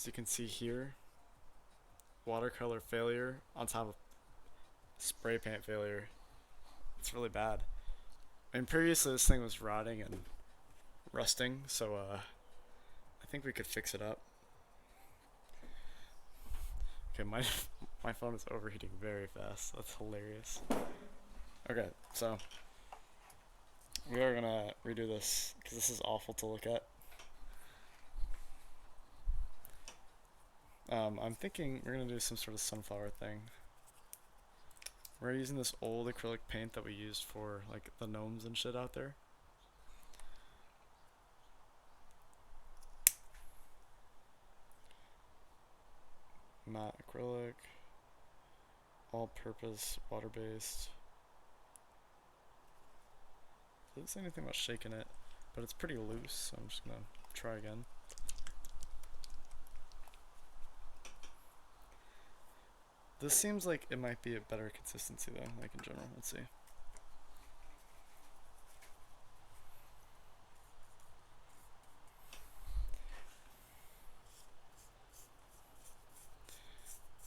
So you can see here, watercolor failure on top of spray paint failure. It's really bad. And previously this thing was rotting and rusting, so I think we could fix it up. Okay, my my phone is overheating very fast. That's hilarious. Okay, so we are gonna redo this because this is awful to look at. I'm thinking we're gonna do some sort of sunflower thing. We're using this old acrylic paint that we used for like the gnomes and shit out there. Matte acrylic, all-purpose, water-based. Doesn't say anything about shaking it, but it's pretty loose, so I'm just gonna try again. This seems like it might be a better consistency though, like in general. Let's see.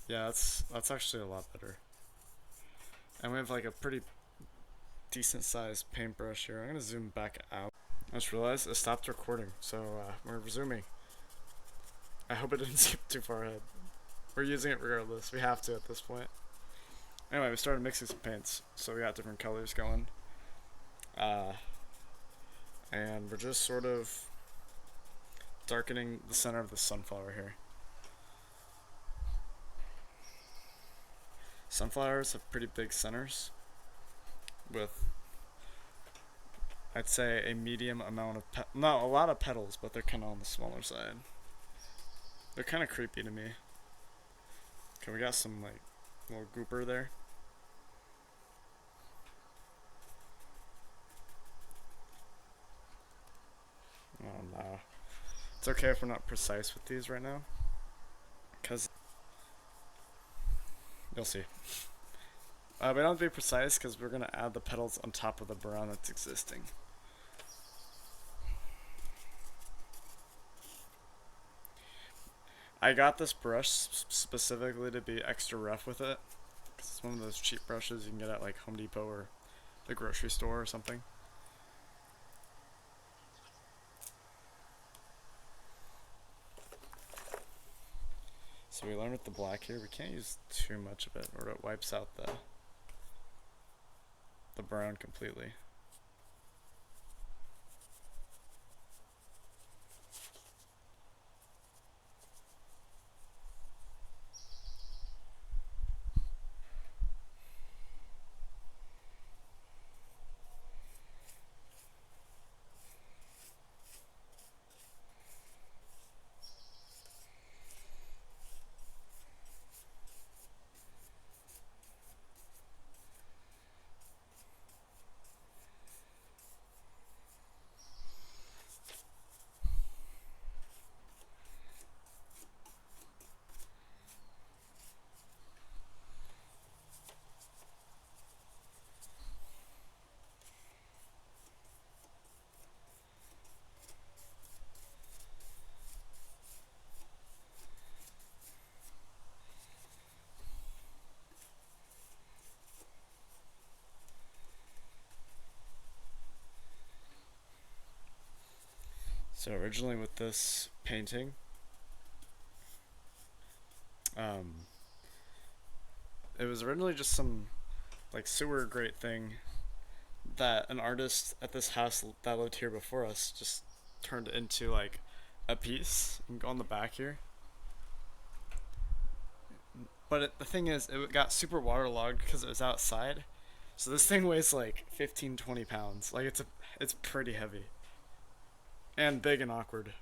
Yeah, that's actually a lot better. And we have like a pretty decent sized paintbrush here. I'm gonna zoom back out. I just realized it stopped recording, so we're resuming. I hope it didn't skip too far ahead. We're using it regardless. We have to at this point. Anyway, we started mixing some paints, so we got different colors going. And we're just sort of darkening the center of the sunflower here. Sunflowers have pretty big centers with, I'd say, a medium amount of not a lot of petals, but they're kind of on the smaller side. They're kind of creepy to me. Okay, we got some like little gooper there. Oh no. It's okay if we're not precise with these right now, because you'll see. We don't have to be precise because we're going to add the petals on top of the brown that's existing. I got this brush specifically to be extra rough with it, because it's one of those cheap brushes you can get at like Home Depot or the grocery store or something. So we learned with the black here, we can't use too much of it or it wipes out the brown completely. So originally with this painting, it was originally just some like sewer grate thing that an artist at this house that lived here before us just turned into like a piece. You can go on the back here. But the thing is, it got super waterlogged because it was outside. So this thing weighs like 15, 20 pounds. Like it's pretty heavy. And big and awkward.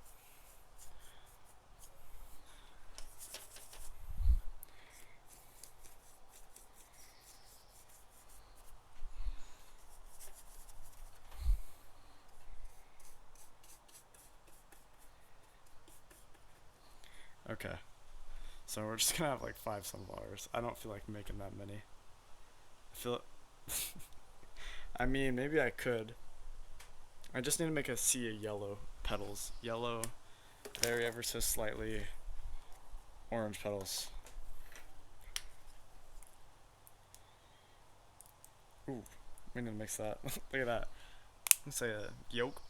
Okay. So we're just gonna have like 5 sunflowers. I don't feel like making that many. I feel I mean, maybe I could. I just need to make a sea of yellow petals. Yellow, very ever so slightly orange petals. Ooh, we need to mix that. Look at that. Let's say a yolk.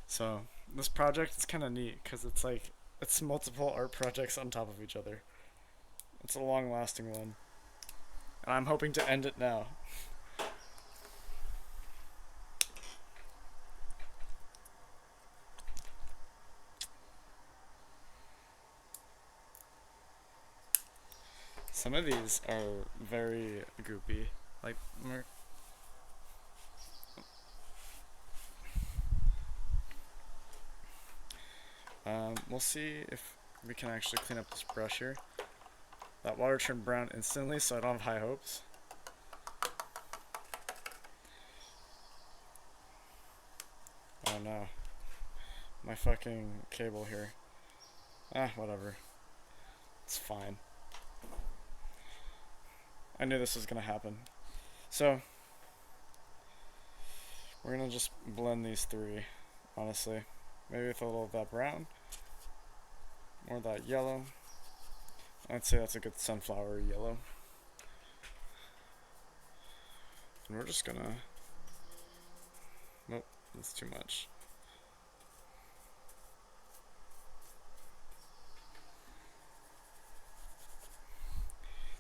So this project is kind of neat because it's like it's multiple art projects on top of each other. It's a long-lasting one, and I'm hoping to end it now. Some of these are very goopy, like we'll see if we can actually clean up this brush here. That water turned brown instantly, so I don't have high hopes. Oh no. My fucking cable here. Ah, whatever. It's fine. I knew this was gonna happen. So, we're gonna just blend these three, honestly. Maybe with a little of that brown. More of that yellow. I'd say that's a good sunflower yellow. And we're just gonna... Nope, that's too much.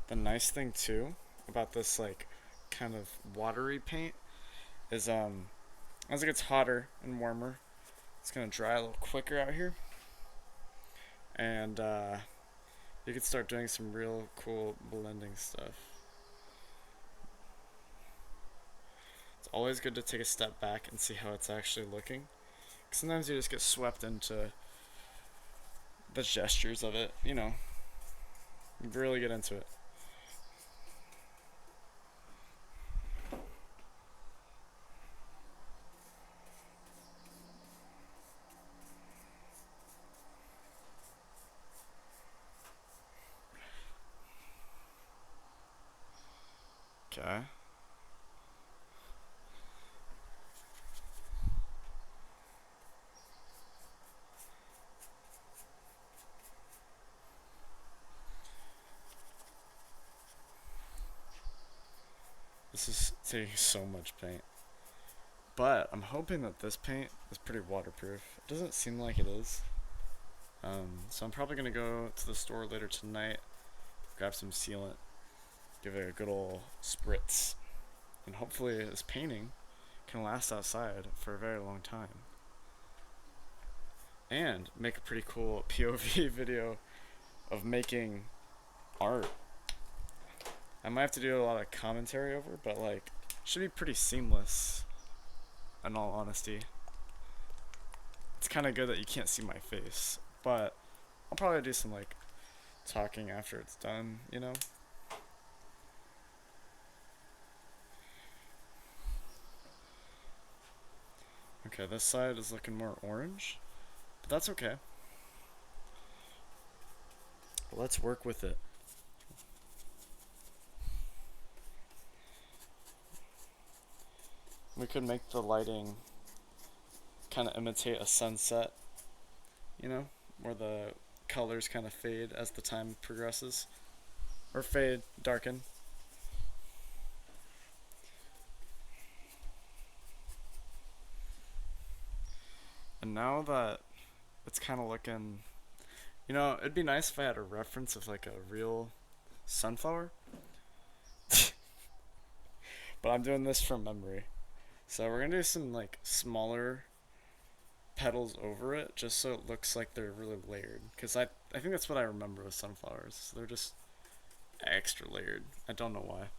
The nice thing too about this like kind of watery paint is as it gets hotter and warmer, it's gonna dry a little quicker out here, and you can start doing some real cool blending stuff. It's always good to take a step back and see how it's actually looking. Sometimes you just get swept into the gestures of it, you know. You really get into it. Okay. This is taking so much paint. But I'm hoping that this paint is pretty waterproof. It doesn't seem like it is. So I'm probably going to go to the store later tonight, grab some sealant, give it a good old spritz, and hopefully this painting can last outside for a very long time. And make a pretty cool POV video of making art. I might have to do a lot of commentary over, but like, should be pretty seamless, in all honesty. It's kind of good that you can't see my face, but I'll probably do some like talking after it's done, you know? Okay, this side is looking more orange, but that's okay. Let's work with it. We could make the lighting kind of imitate a sunset, you know, where the colors kind of fade as the time progresses, or fade, darken. And now that it's kind of looking, you know, it'd be nice if I had a reference of like a real sunflower. But I'm doing this from memory. So we're gonna do some like smaller petals over it, just so it looks like they're really layered. Cause I think that's what I remember with sunflowers. They're just extra layered. I don't know why.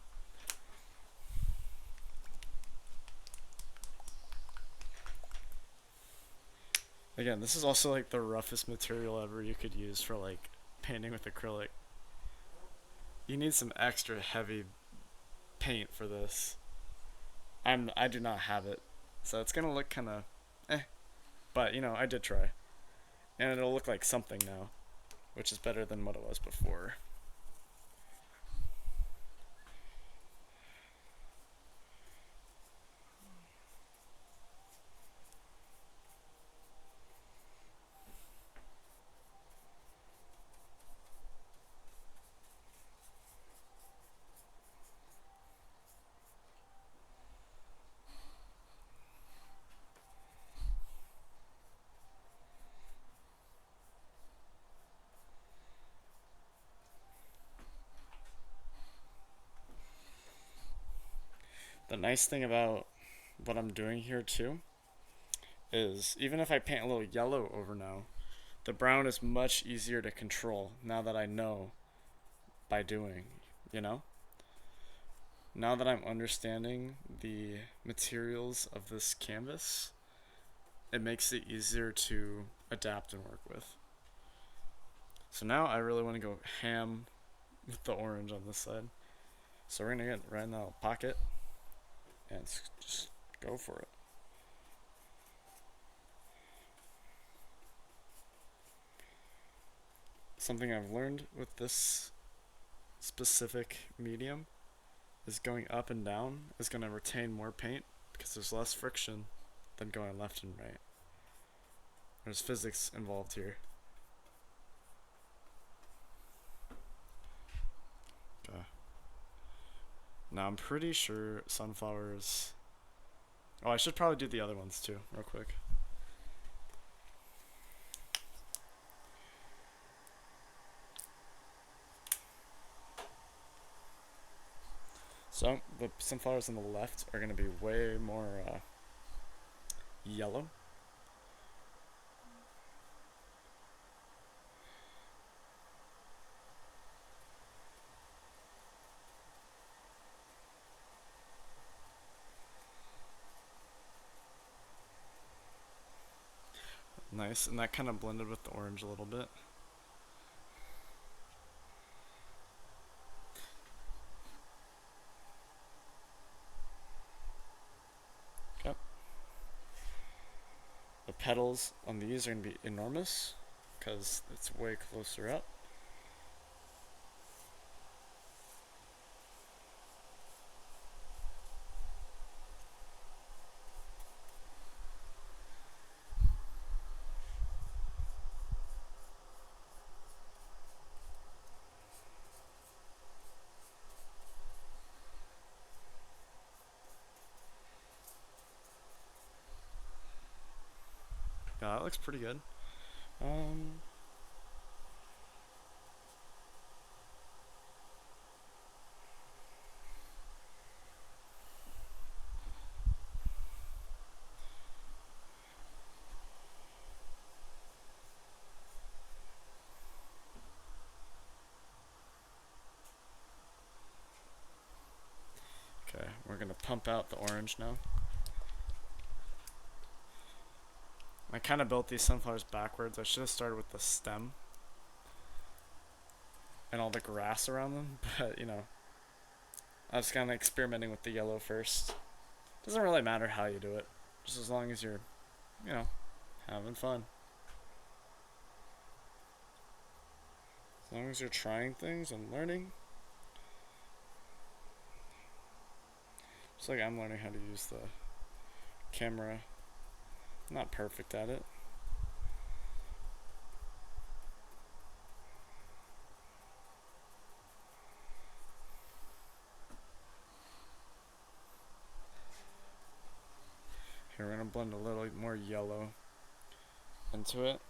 Again, this is also like the roughest material ever you could use for like painting with acrylic. You need some extra heavy paint for this. I do not have it, so it's gonna look kind of eh. But you know, I did try, and it'll look like something now, which is better than what it was before. The nice thing about what I'm doing here too is even if I paint a little yellow over now, the brown is much easier to control now that I know by doing, you know? Now that I'm understanding the materials of this canvas, it makes it easier to adapt and work with. So now I really want to go ham with the orange on this side. So we're gonna get right in the pocket and just go for it. Something I've learned with this specific medium is going up and down is going to retain more paint because there's less friction than going left and right. There's physics involved here. Okay. Now I'm pretty sure sunflowers. Oh, I should probably do the other ones too, real quick. So the sunflowers on the left are going to be way more yellow. Nice, and that kind of blended with the orange a little bit. Okay. The petals on these are going to be enormous because it's way closer up. Yeah, that looks pretty good. Okay, we're gonna pump out the orange now. I kind of built these sunflowers backwards. I should have started with the stem and all the grass around them, but you know, I was kind of experimenting with the yellow first. Doesn't really matter how you do it, just as long as you're, you know, having fun. As long as you're trying things and learning. Just like I'm learning how to use the camera. I'm not perfect at it. Here, we're gonna blend a little more yellow into it.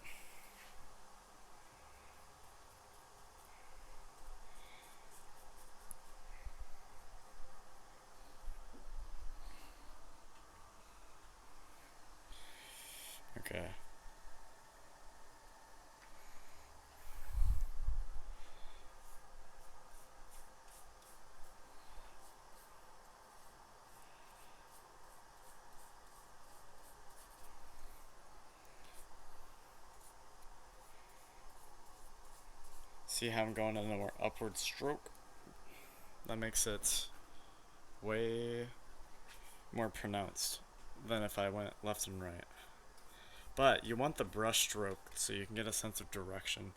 Okay. See how I'm going in a more upward stroke? That makes it way more pronounced than if I went left and right. But you want the brush stroke so you can get a sense of direction.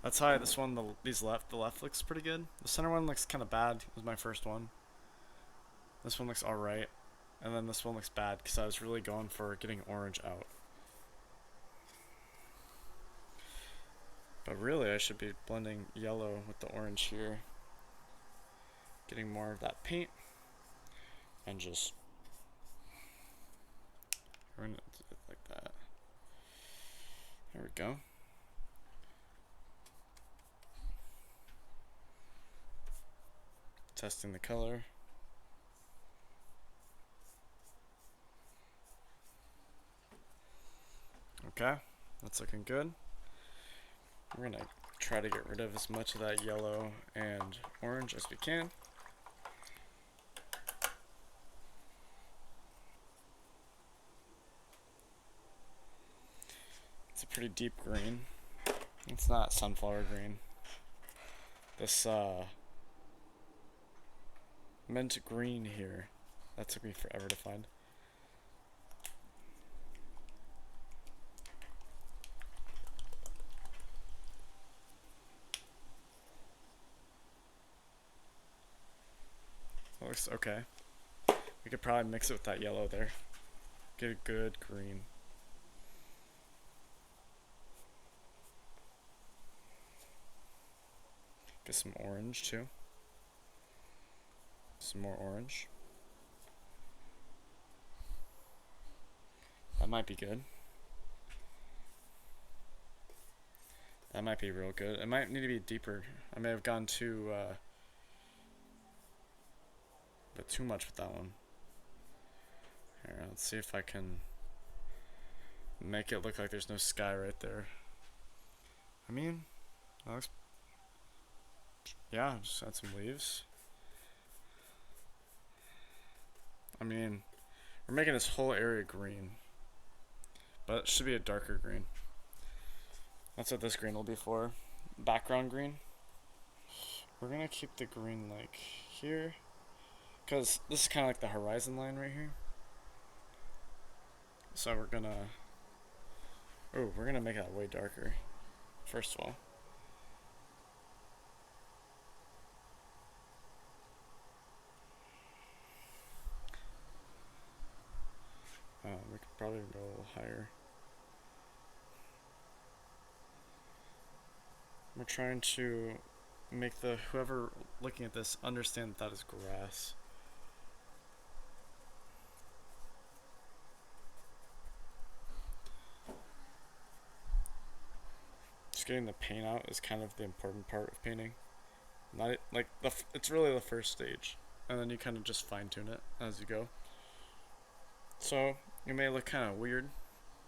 That's how this one, the left looks pretty good. The center one looks kind of bad. It was my first one. This one looks alright. And then this one looks bad because I was really going for getting orange out. But really I should be blending yellow with the orange here. Getting more of that paint. And just... we're gonna do it like that. There we go. Testing the color. Okay, that's looking good. We're gonna try to get rid of as much of that yellow and orange as we can. It's a pretty deep green. It's not sunflower green. This mint green here, that took me forever to find. That looks okay. We could probably mix it with that yellow there. Get a good green. Get some orange too. Some more orange. That might be good. That might be real good. It might need to be deeper. I may have gone too but too much with that one. Here, let's see if I can make it look like there's no sky right there. I mean, that looks... yeah, just add some leaves. I mean, we're making this whole area green, but it should be a darker green. That's what this green will be for. Background green. We're gonna keep the green like here, because this is kind of like the horizon line right here. So we're gonna make that way darker, first of all. We could probably go a little higher. We're trying to make the whoever looking at this understand that is grass. Just getting the paint out is kind of the important part of painting. Not like it's really the first stage, and then you kind of just fine tune it as you go. So it may look kind of weird,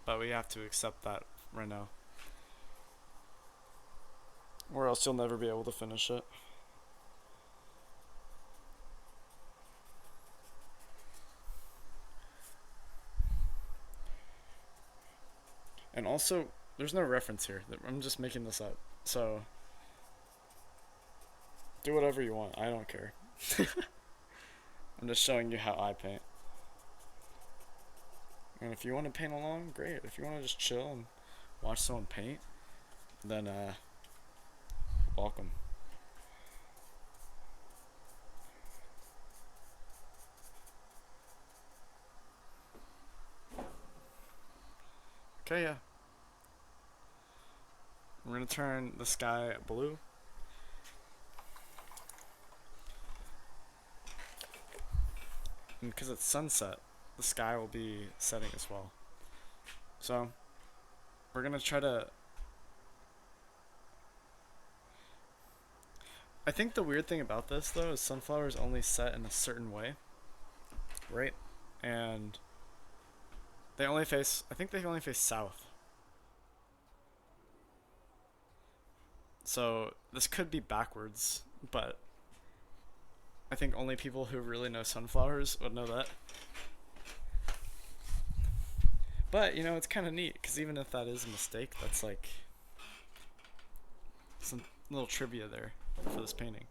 but we have to accept that right now, or else you'll never be able to finish it. And also, there's no reference here. I'm just making this up. So, do whatever you want. I don't care. I'm just showing you how I paint. And if you want to paint along, great. If you want to just chill and watch someone paint, then welcome. Okay, yeah. We're gonna turn the sky blue. And because it's sunset, the sky will be setting as well. So, we're gonna try to... I think the weird thing about this, though, is sunflowers only set in a certain way. Right? And... they only face... I think they only face south. So, this could be backwards, but... I think only people who really know sunflowers would know that. But, you know, it's kind of neat, because even if that is a mistake, that's like... some little trivia there. for this painting.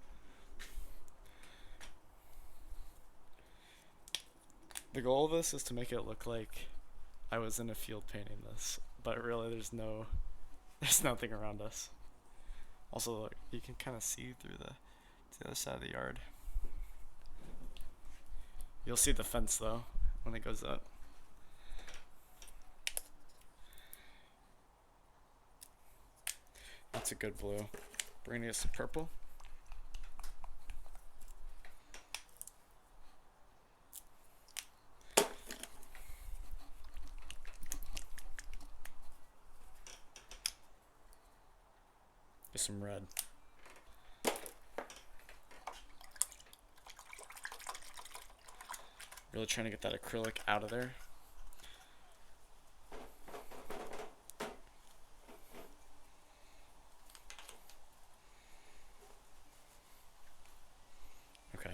The goal of this is to make it look like I was in a field painting this, but really there's nothing around us. Also, look, you can kind of see through the other side of the yard. You'll see the fence though when it goes up. That's a good blue. Bringing it some purple. Get some red. Really trying to get that acrylic out of there. Okay.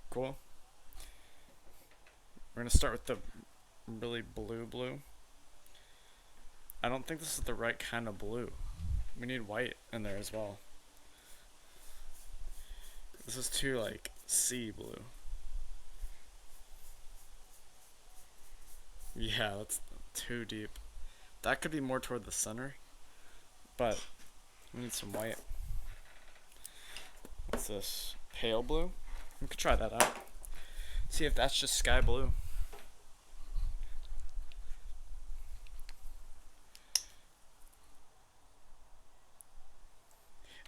Cool. We're gonna start with the really blue. I don't think this is the right kind of blue. We need white in there as well. This is too like sea blue. Yeah, that's too deep. That could be more toward the center, but we need some white. What's this? Pale blue? We could try that out. See if that's just sky blue.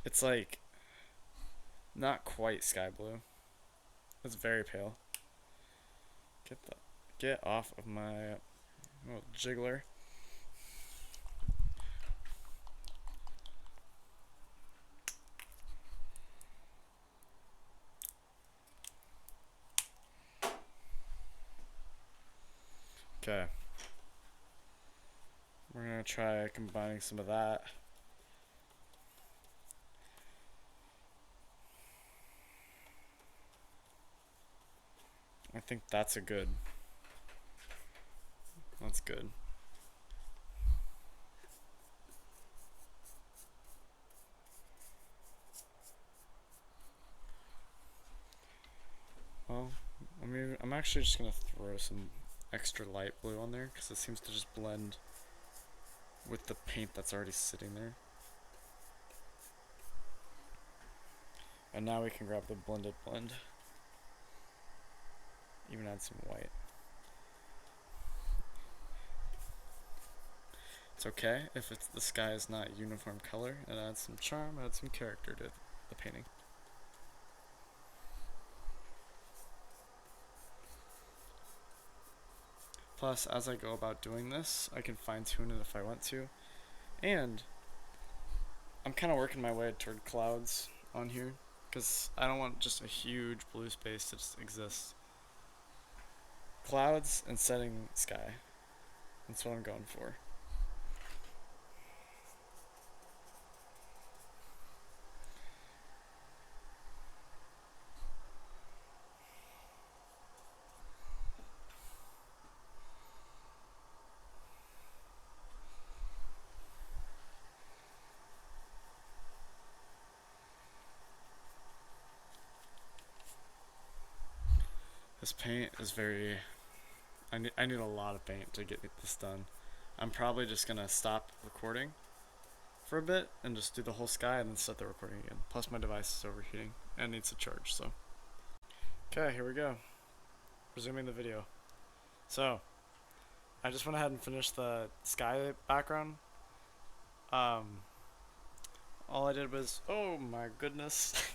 It's like not quite sky blue. It's very pale. Get off of my jiggler. Okay. We're gonna try combining some of that. I think that's that's good. Well, I'm actually just gonna throw some extra light blue on there because it seems to just blend with the paint that's already sitting there. And now we can grab the blended blend. Even add some white. It's okay if the sky is not uniform color. It adds some charm, adds some character to the painting. Plus, as I go about doing this, I can fine tune it if I want to. And I'm kind of working my way toward clouds on here because I don't want just a huge blue space to just exist. Clouds and setting sky. That's what I'm going for. This paint is very... I need a lot of paint to get this done. I'm probably just gonna stop recording for a bit and just do the whole sky and then start the recording again. Plus my device is overheating and needs to charge, so. Okay, here we go. Resuming the video. So, I just went ahead and finished the sky background. All I did was, oh my goodness.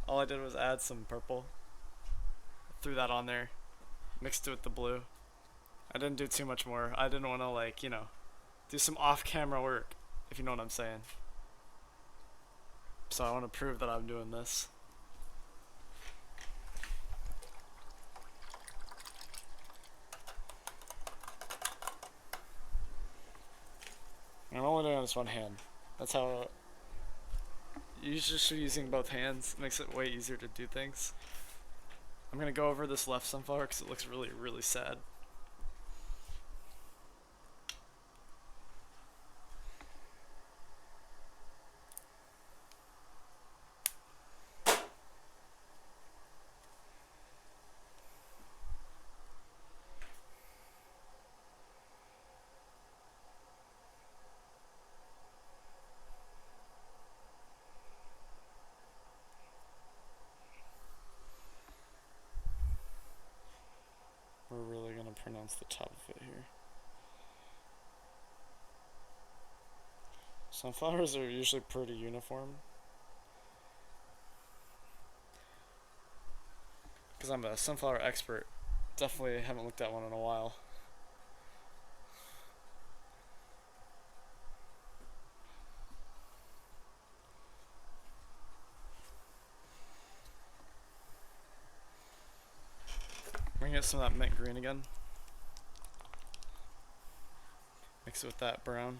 All I did was add some purple. Threw that on there. Mixed it with the blue. I didn't do too much more. I didn't want to, like, you know, do some off-camera work, if you know what I'm saying. So I want to prove that I'm doing this. And I'm only doing this one hand. That's how... You just using both hands makes it way easier to do things. I'm gonna go over this left sunflower because it looks really, really sad. onto the top of it here. Sunflowers are usually pretty uniform. Because I'm a sunflower expert. Definitely haven't looked at one in a while. We're gonna get some of that mint green again. Mix it with that brown.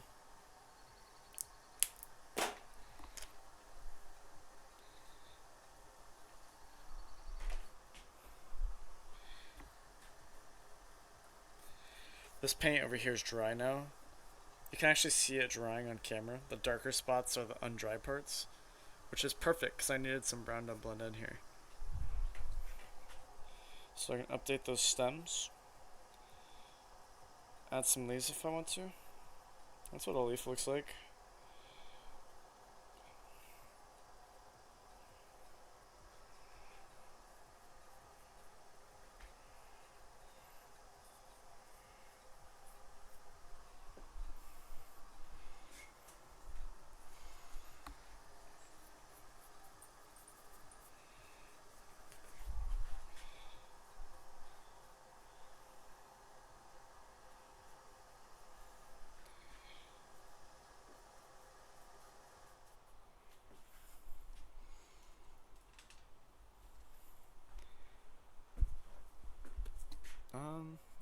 This paint over here is dry now. You can actually see it drying on camera. The darker spots are the undry parts, which is perfect because I needed some brown to blend in here. So I can update those stems. Add some leaves if I want to. That's what a leaf looks like.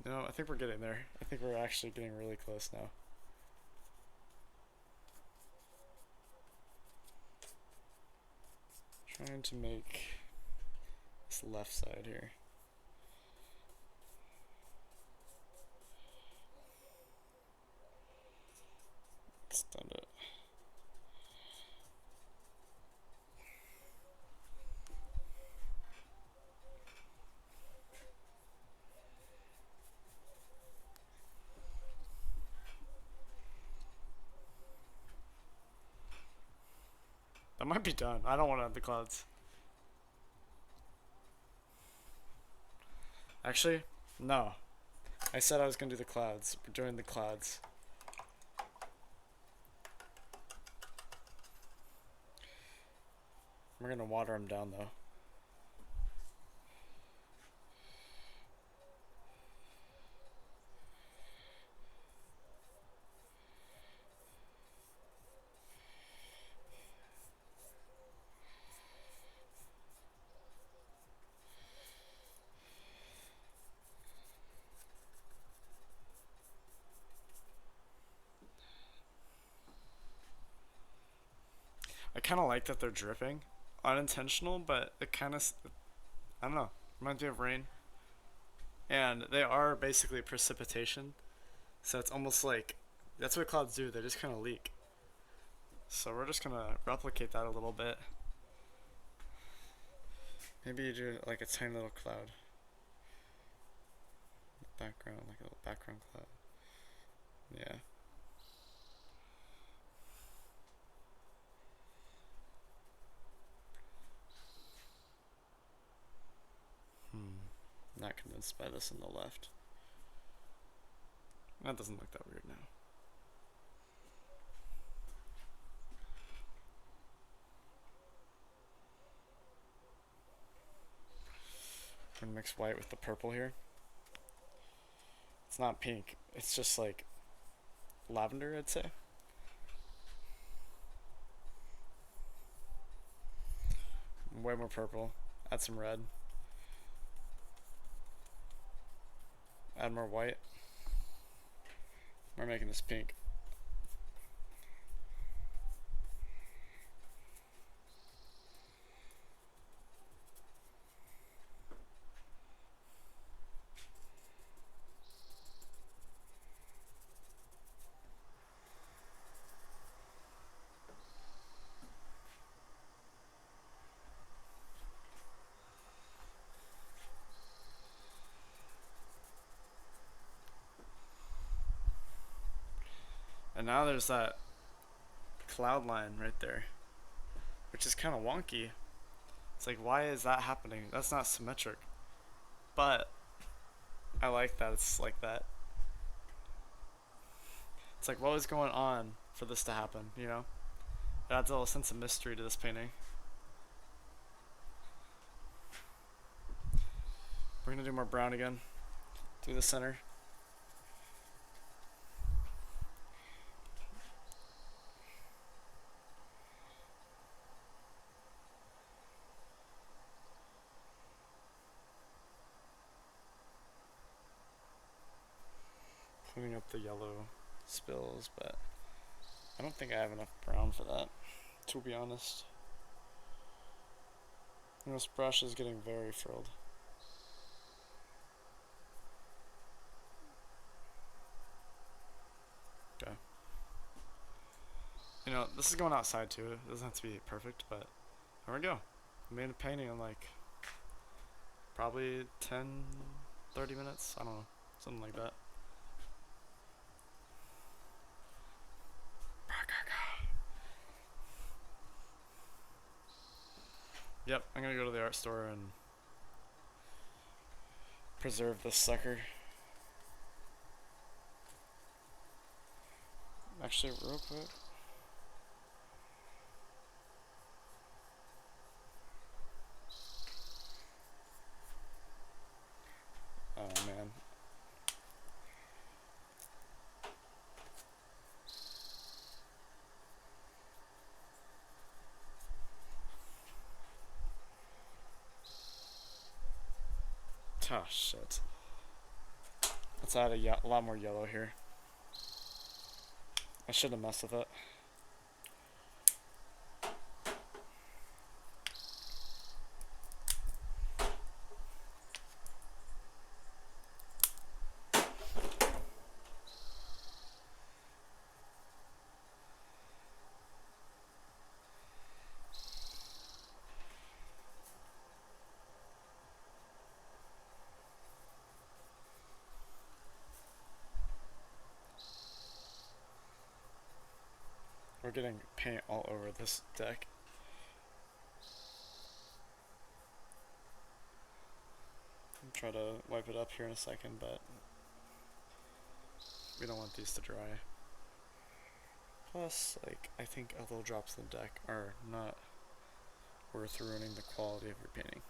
No, I think we're getting there. I think we're actually getting really close now. Trying to make this left side here. Extend it. That might be done. I don't want to have the clouds. Actually, no. I said I was going to do the clouds. We're doing the clouds. We're going to water them down though. I kind of like that they're dripping. Unintentional, but it kind of, I don't know, reminds me of rain. And they are basically precipitation. So it's almost like, that's what clouds do, they just kind of leak. So we're just going to replicate that a little bit. Maybe you do like a tiny little cloud. Background, like a little background cloud. Yeah. Not convinced by this on the left. That doesn't look that weird now. I'm gonna mix white with the purple here. It's not pink, it's just like lavender, I'd say. Way more purple. Add some red. Add more white. We're making this pink. And now there's that cloud line right there, which is kind of wonky. It's like, why is that happening? That's not symmetric. But I like that it's like that. It's like, what was going on for this to happen, you know? It adds a little sense of mystery to this painting. We're gonna do more brown again through the center. Cleaning up the yellow spills, but I don't think I have enough brown for that, to be honest. This brush is getting very frilled. Okay. You know, this is going outside too. It doesn't have to be perfect, but there we go. I made a painting in like probably 10, 30 minutes. I don't know. Something like that. Yep, I'm gonna go to the art store and preserve this sucker. Actually, real quick. Oh man. Oh shit. Let's add a lot more yellow here. I shouldn't have messed with it. We're getting paint all over this deck. I'll try to wipe it up here in a second, but we don't want these to dry. Plus, like, I think a little drops in the deck are not worth ruining the quality of your painting.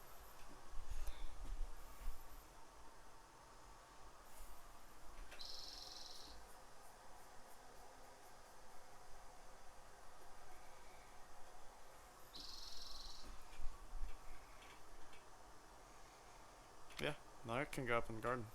Yeah, now it can go up in the garden.